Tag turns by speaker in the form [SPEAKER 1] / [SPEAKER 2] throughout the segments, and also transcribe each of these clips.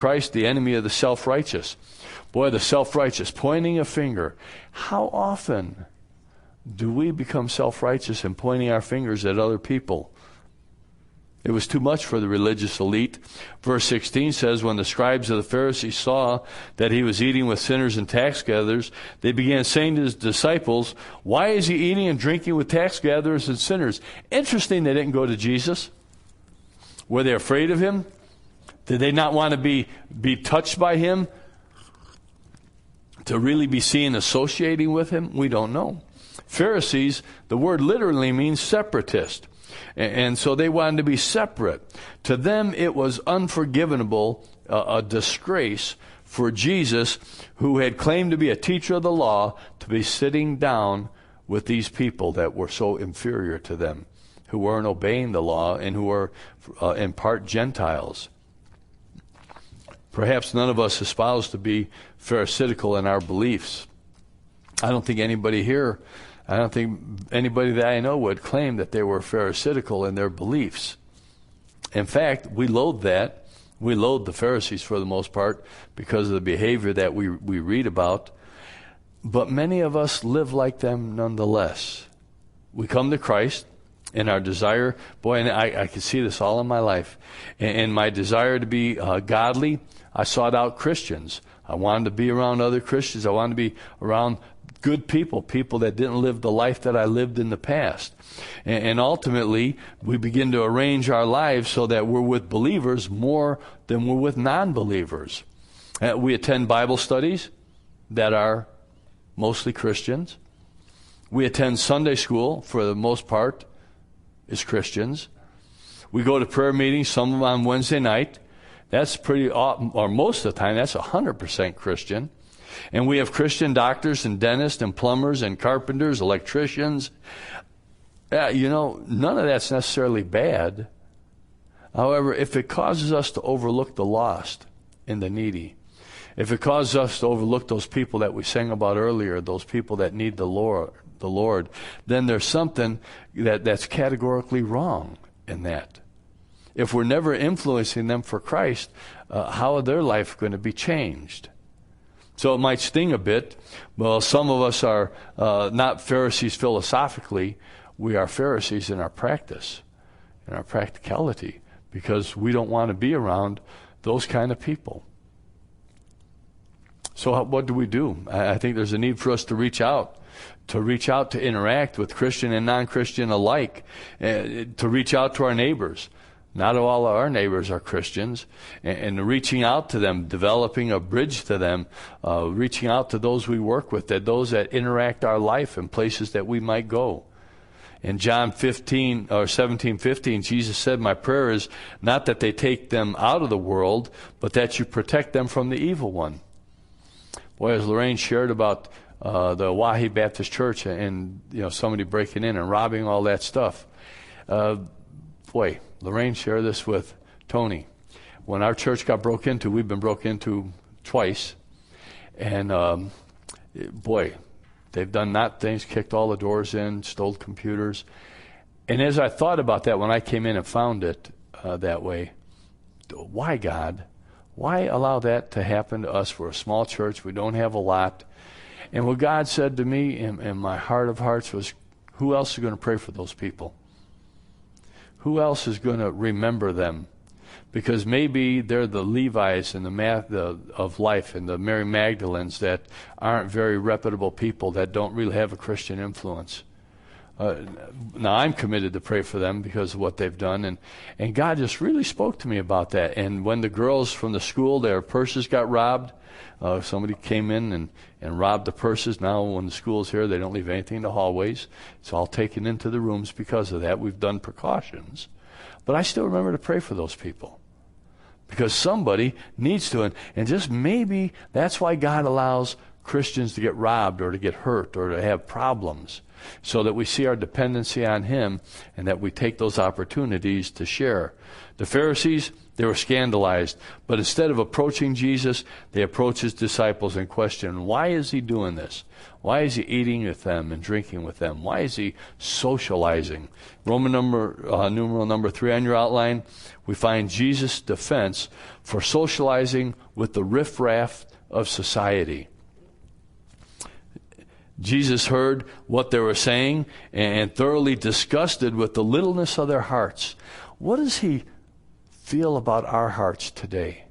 [SPEAKER 1] Christ, the enemy of the self-righteous. Boy, the self-righteous, pointing a finger. How often do we become self-righteous and pointing our fingers at other people? It was too much for the religious elite. Verse 16 says, when the scribes of the Pharisees saw that he was eating with sinners and tax gatherers, they began saying to his disciples, why is he eating and drinking with tax gatherers and sinners? Interesting, they didn't go to Jesus. Were they afraid of him? Did they not want to be touched by him? To really be seen associating with him? We don't know. Pharisees, the word literally means separatist. And so they wanted to be separate. To them, it was unforgivable, a disgrace for Jesus, who had claimed to be a teacher of the law, to be sitting down with these people that were so inferior to them, who weren't obeying the law and who were in part Gentiles. Perhaps none of us espouse to be pharisaical in our beliefs. I don't think anybody that I know would claim that they were pharisaical in their beliefs. In fact, we loathe that. We loathe the Pharisees for the most part because of the behavior that we read about. But many of us live like them nonetheless. We come to Christ in our desire. Boy, and I can see this all in my life. In my desire to be godly, I sought out Christians. I wanted to be around other Christians. I wanted to be around good people, people that didn't live the life that I lived in the past. And ultimately, we begin to arrange our lives so that we're with believers more than we're with non-believers. We attend Bible studies that are mostly Christians. We attend Sunday school, for the most part, as Christians. We go to prayer meetings, some of them on Wednesday night. That's or most of the time, that's 100% Christian. And we have Christian doctors and dentists and plumbers and carpenters, electricians. None of that's necessarily bad. However, if it causes us to overlook the lost and the needy, if it causes us to overlook those people that we sang about earlier, those people that need the Lord, then there's something that's categorically wrong in that. If we're never influencing them for Christ, how are their life going to be changed? So it might sting a bit. Well, some of us are not Pharisees philosophically. We are Pharisees in our practice, in our practicality, because we don't want to be around those kind of people. So what do? I think there's a need for us to reach out to interact with Christian and non-Christian alike, to reach out to our neighbors. Not all of our neighbors are Christians, and reaching out to them, developing a bridge to them, reaching out to those we work with, those that interact our life in places that we might go. In John 17:15, Jesus said, my prayer is not that they take them out of the world, but that you protect them from the evil one. Boy, as Lorraine shared about the Wahi Baptist Church and somebody breaking in and robbing all that stuff, Lorraine shared this with Tony. When our church got broke into, we've been broke into twice. And, they've done not things, kicked all the doors in, stole computers. And as I thought about that when I came in and found it that way, why, God? Why allow that to happen to us? We're a small church. We don't have a lot. And what God said to me in my heart of hearts was, who else is going to pray for those people? Who else is going to remember them? Because maybe they're the Levi's and of life and the Mary Magdalens that aren't very reputable people that don't really have a Christian influence. Now, I'm committed to pray for them because of what they've done. And God just really spoke to me about that. And when the girls from the school, their purses got robbed, somebody came in and robbed the purses. Now when the school's here, they don't leave anything in the hallways. It's all taken into the rooms because of that. We've done precautions. But I still remember to pray for those people. Because somebody needs to. And just maybe that's why God allows Christians to get robbed or to get hurt or to have problems, so that we see our dependency on Him and that we take those opportunities to share. The Pharisees, They were scandalized. But instead of approaching Jesus, they approached his disciples and questioned, why is he doing this? Why is he eating with them and drinking with them? Why is he socializing? Numeral number 3 on your outline, we find Jesus' defense for socializing with the riffraff of society. Jesus heard what they were saying and thoroughly disgusted with the littleness of their hearts. What does he feel about our hearts today?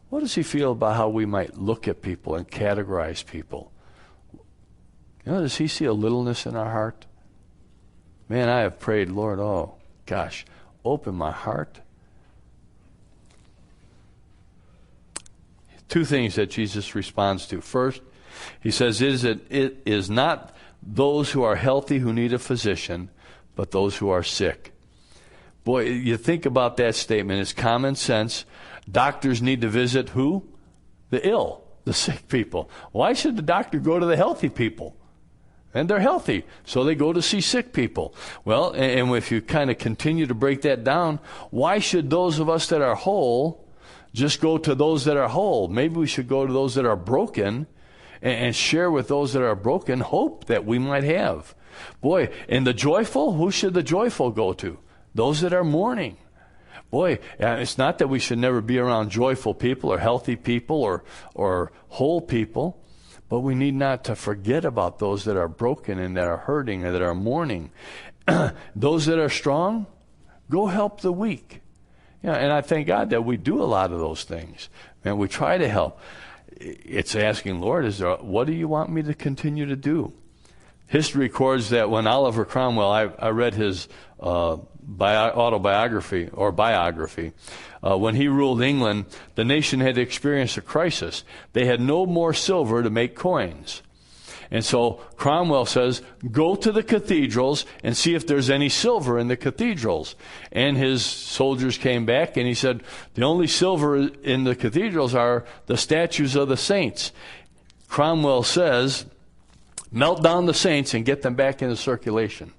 [SPEAKER 1] What does he feel about how we might look at people and categorize people? Does he see a littleness in our heart? Man, I have prayed, Lord, oh gosh, open my heart. Two things that Jesus responds to. First, he says, it is not those who are healthy who need a physician, but those who are sick. Boy, you think about that statement. It's common sense. Doctors need to visit who? The ill, the sick people. Why should the doctor go to the healthy people? And they're healthy, so they go to see sick people. Well, and if you kind of continue to break that down, why should those of us that are whole just go to those that are whole? Maybe we should go to those that are broken and share with those that are broken hope that we might have. Boy, and the joyful, who should the joyful go to? Those that are mourning. Boy, it's not that we should never be around joyful people or healthy people or whole people, but we need not to forget about those that are broken and that are hurting and that are mourning. Those that are strong, go help the weak. And I thank God that we do a lot of those things. And we try to help. It's asking, Lord, what do you want me to continue to do? History records that when Oliver Cromwell, I read his autobiography or biography, when he ruled England, the nation had experienced a crisis. They had no more silver to make coins. And so Cromwell says, go to the cathedrals and see if there's any silver in the cathedrals. And his soldiers came back and he said, the only silver in the cathedrals are the statues of the saints. Cromwell says, melt down the saints and get them back into circulation.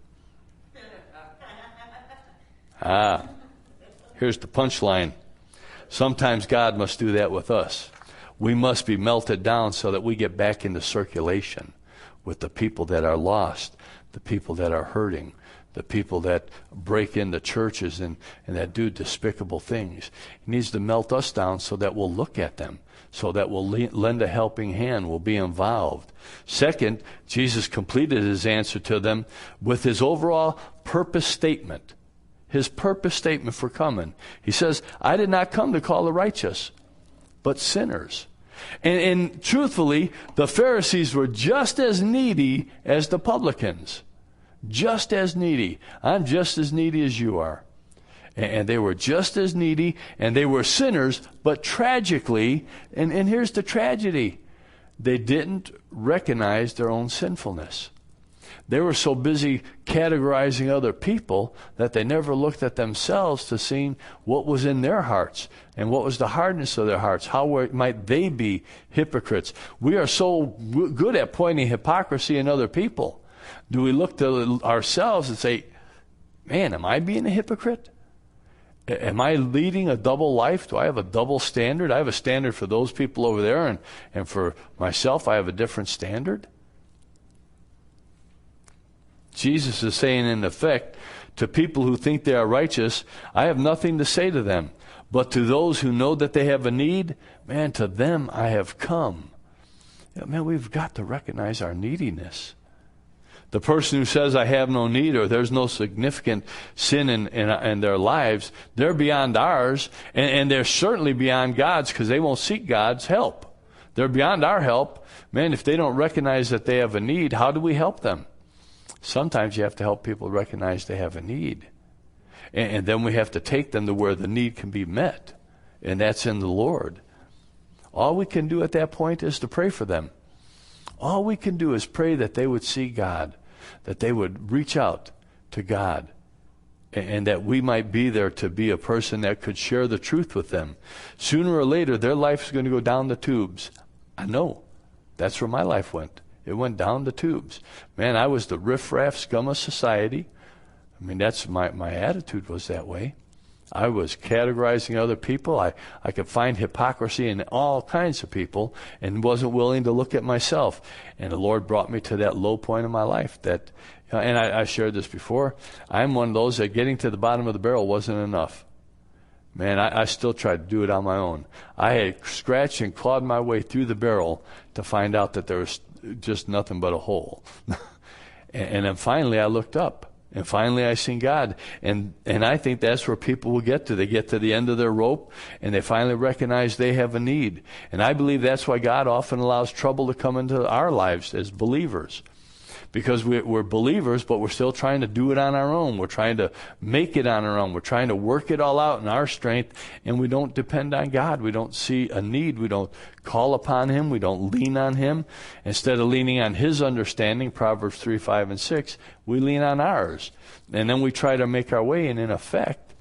[SPEAKER 1] Here's the punchline. Sometimes God must do that with us. We must be melted down so that we get back into circulation with the people that are lost, the people that are hurting, the people that break into churches and that do despicable things. He needs to melt us down so that we'll look at them, so that we'll lend a helping hand, we'll be involved. Second, Jesus completed his answer to them with his overall purpose statement. His purpose statement for coming. He says, I did not come to call the righteous, but sinners. And truthfully, the Pharisees were just as needy as the publicans. Just as needy. I'm just as needy as you are. And they were just as needy, and they were sinners, but tragically, and here's the tragedy, they didn't recognize their own sinfulness. They were so busy categorizing other people that they never looked at themselves to see what was in their hearts and what was the hardness of their hearts. How might they be hypocrites? We are so good at pointing hypocrisy in other people. Do we look to ourselves and say, man, am I being a hypocrite? Am I leading a double life? Do I have a double standard? I have a standard for those people over there, and for myself I have a different standard? Jesus is saying, in effect, to people who think they are righteous, I have nothing to say to them. But to those who know that they have a need, man, to them I have come. Man, we've got to recognize our neediness. The person who says, I have no need, or there's no significant sin in their lives, they're beyond ours, and they're certainly beyond God's, because they won't seek God's help. They're beyond our help. Man, if they don't recognize that they have a need, how do we help them? Sometimes you have to help people recognize they have a need. And then we have to take them to where the need can be met. And that's in the Lord. All we can do at that point is to pray for them. All we can do is pray that they would see God, that they would reach out to God, and that we might be there to be a person that could share the truth with them. Sooner or later, their life is going to go down the tubes. I know. That's where my life went. It went down the tubes. Man, I was the riffraff scum of society. I mean, that's my attitude was that way. I was categorizing other people. I could find hypocrisy in all kinds of people and wasn't willing to look at myself. And the Lord brought me to that low point in my life that, and I shared this before, I'm one of those that getting to the bottom of the barrel wasn't enough. Man, I still tried to do it on my own. I had scratched and clawed my way through the barrel to find out that there was just nothing but a hole. And then finally I looked up. And finally I seen God. And I think that's where people will get to. They get to the end of their rope and they finally recognize they have a need. And I believe that's why God often allows trouble to come into our lives as believers. Because we're believers, but we're still trying to do it on our own. We're trying to make it on our own. We're trying to work it all out in our strength, and we don't depend on God. We don't see a need. We don't call upon Him. We don't lean on Him. Instead of leaning on His understanding, Proverbs 3, 5, and 6, we lean on ours. And then we try to make our way, and in effect,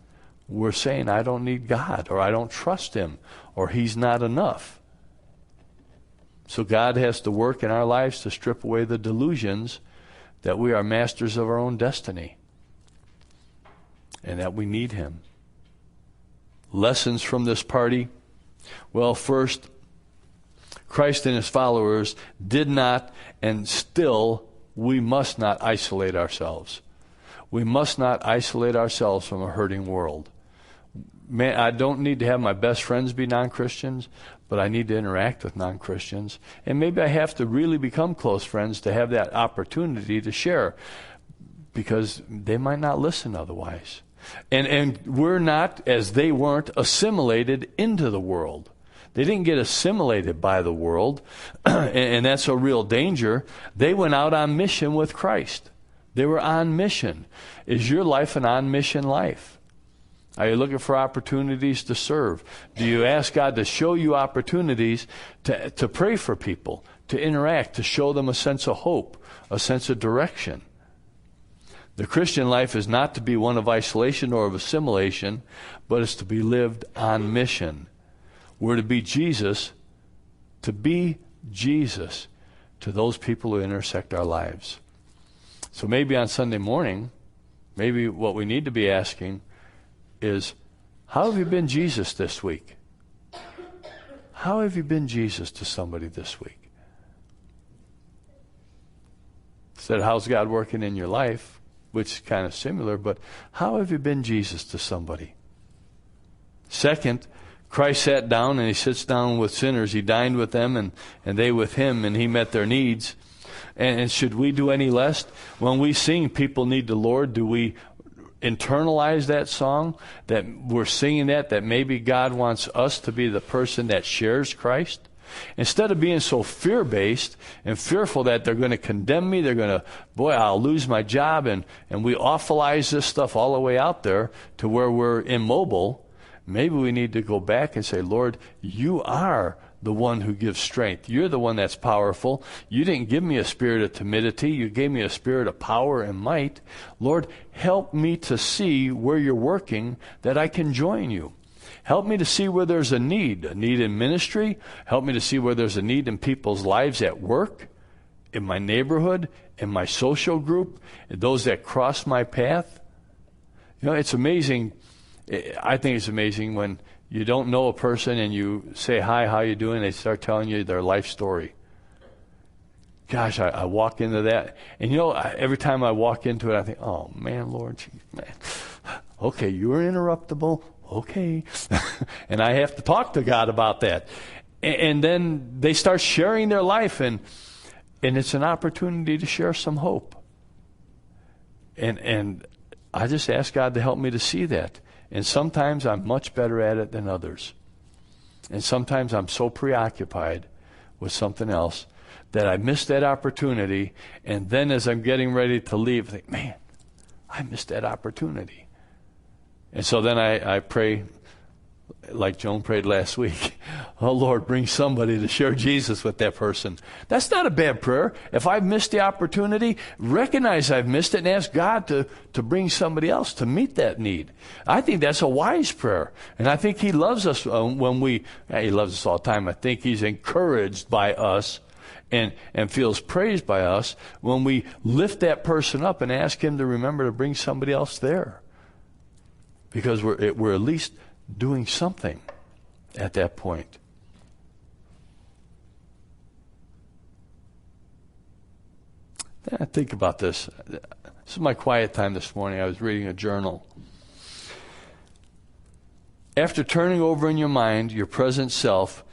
[SPEAKER 1] we're saying, I don't need God, or I don't trust Him, or He's not enough. So God has to work in our lives to strip away the delusions that we are masters of our own destiny and that we need Him. Lessons from this party. Well, first, Christ and His followers did not, and still we must not isolate ourselves. We must not isolate ourselves from a hurting world. Man, I don't need to have my best friends be non-Christians, but I need to interact with non-Christians. And maybe I have to really become close friends to have that opportunity to share, because they might not listen otherwise. And we're not, as they weren't, assimilated into the world. They didn't get assimilated by the world, and that's a real danger. They went out on mission with Christ. They were on mission. Is your life an on-mission life? Are you looking for opportunities to serve? Do you ask God to show you opportunities to pray for people, to interact, to show them a sense of hope, a sense of direction? The Christian life is not to be one of isolation or of assimilation, but it's to be lived on mission. We're to be Jesus to those people who intersect our lives. So maybe on Sunday morning, maybe what we need to be asking is, how have you been Jesus this week? How have you been Jesus to somebody this week? Instead of how's God working in your life, which is kind of similar, but how have you been Jesus to somebody? Second, Christ sat down, and He sits down with sinners. He dined with them, and they with Him, and He met their needs. And should we do any less? When we sing People Need the Lord, do we internalize that song, that we're singing that maybe God wants us to be the person that shares Christ? Instead of being so fear-based and fearful that they're going to condemn me, they're going to, I'll lose my job, and we awfulize this stuff all the way out there to where we're immobile, maybe we need to go back and say, Lord, You are the one who gives strength. You're the one that's powerful. You didn't give me a spirit of timidity. You gave me a spirit of power and might. Lord, help me to see where You're working, that I can join You. Help me to see where there's a need in ministry. Help me to see where there's a need in people's lives at work, in my neighborhood, in my social group, in those that cross my path. You know, it's amazing. I think it's amazing when you don't know a person and you say, hi, how you doing? They start telling you their life story. Gosh, I walk into that. And you know, every time I walk into it, I think, oh, man, Lord, man. Okay, you're interruptible. Okay. And I have to talk to God about that. And then they start sharing their life, and it's an opportunity to share some hope. And I just ask God to help me to see that. And sometimes I'm much better at it than others. And sometimes I'm so preoccupied with something else that I miss that opportunity. And then as I'm getting ready to leave, I think, man, I missed that opportunity. And so then I pray, like Joan prayed last week, oh, Lord, bring somebody to share Jesus with that person. That's not a bad prayer. If I've missed the opportunity, recognize I've missed it and ask God to bring somebody else to meet that need. I think that's a wise prayer. And I think He loves us He loves us all the time. I think He's encouraged by us and feels praised by us when we lift that person up and ask Him to remember to bring somebody else there. because we're at least doing something at that point. Then I think about this. This is my quiet time this morning. I was reading a journal. After turning over in your mind your present self,